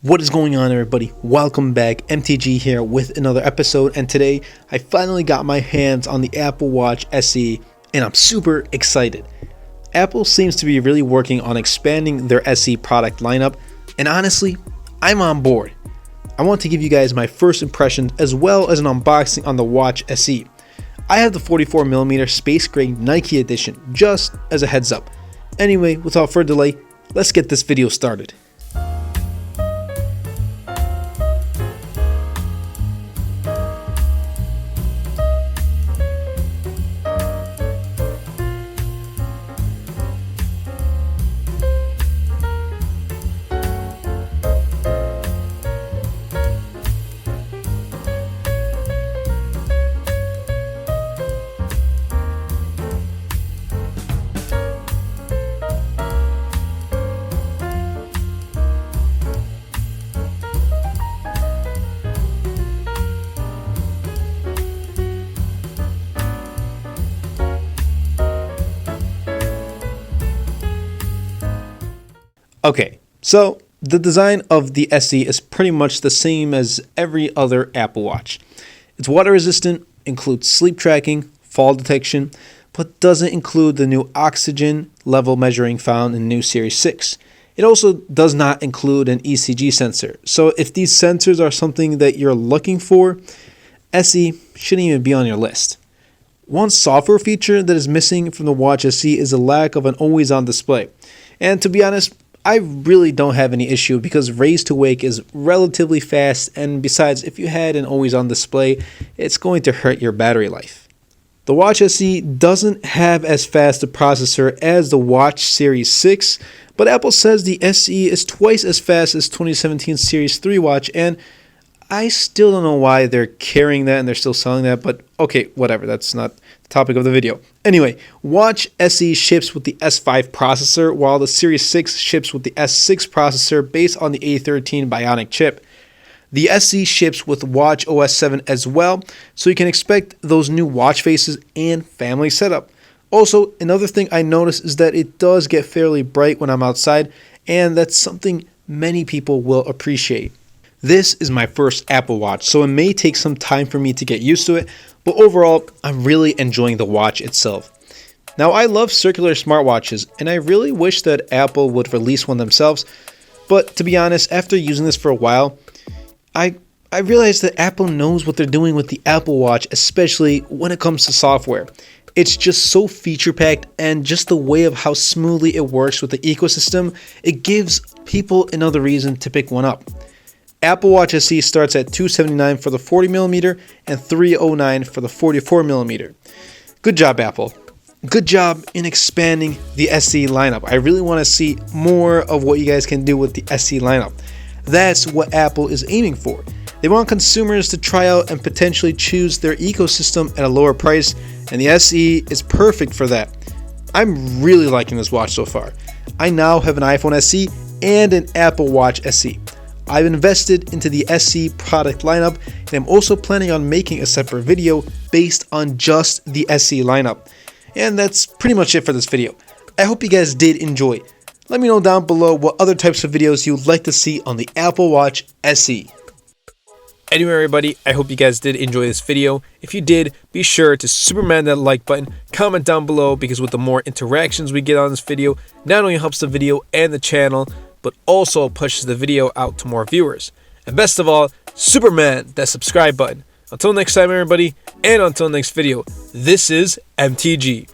What is going on, everybody? Welcome back. MTG here with another episode, and today I finally got my hands on the Apple Watch SE and I'm super excited. Apple seems to be really working on expanding their SE product lineup, and honestly, I'm on board. I want to give you guys my first impressions as well as an unboxing on the Watch SE. I have the 44mm Space Gray Nike edition, just as a heads up. Anyway, without further delay, let's get this video started. Okay, so the design of the SE is pretty much the same as every other Apple Watch. It's water resistant, includes sleep tracking, fall detection, but doesn't include the new oxygen level measuring found in new Series 6. It also does not include an ECG sensor, so if these sensors are something that you're looking for, SE shouldn't even be on your list. One software feature that is missing from the Watch SE is the lack of an always-on display, and to be honest, I really don't have any issue because raise to wake is relatively fast, and besides, if you had an always-on display, it's going to hurt your battery life. The Watch SE doesn't have as fast a processor as the Watch Series 6, but Apple says the SE is twice as fast as 2017 Series 3 watch, and I still don't know why they're carrying that and they're still selling that, but okay, whatever, that's not the topic of the video. Anyway, Watch SE ships with the S5 processor, while the Series 6 ships with the S6 processor based on the A13 Bionic chip. The SE ships with Watch OS 7 as well, so you can expect those new watch faces and family setup. Also, another thing I noticed is that it does get fairly bright when I'm outside, and that's something many people will appreciate. This is my first Apple Watch, so it may take some time for me to get used to it, but overall, I'm really enjoying the watch itself. Now, I love circular smartwatches, and I really wish that Apple would release one themselves, but to be honest, after using this for a while, I realized that Apple knows what they're doing with the Apple Watch, especially when it comes to software. It's just so feature-packed, and just the way of how smoothly it works with the ecosystem, it gives people another reason to pick one up. Apple Watch SE starts at $279 for the 40mm and $309 for the 44mm. Good job, Apple. Good job in expanding the SE lineup. I really want to see more of what you guys can do with the SE lineup. That's what Apple is aiming for. They want consumers to try out and potentially choose their ecosystem at a lower price, and the SE is perfect for that. I'm really liking this watch so far. I now have an iPhone SE and an Apple Watch SE. I've invested into the SE product lineup, and I'm also planning on making a separate video based on just the SE lineup. And that's pretty much it for this video. I hope you guys did enjoy. Let me know down below what other types of videos you'd like to see on the Apple Watch SE. Anyway, everybody, I hope you guys did enjoy this video. If you did, be sure to Superman that like button, comment down below, because with the more interactions we get on this video, not only helps the video and the channel, but also pushes the video out to more viewers. And best of all, Superman that subscribe button. Until next time, everybody, and until next video, this is MTG.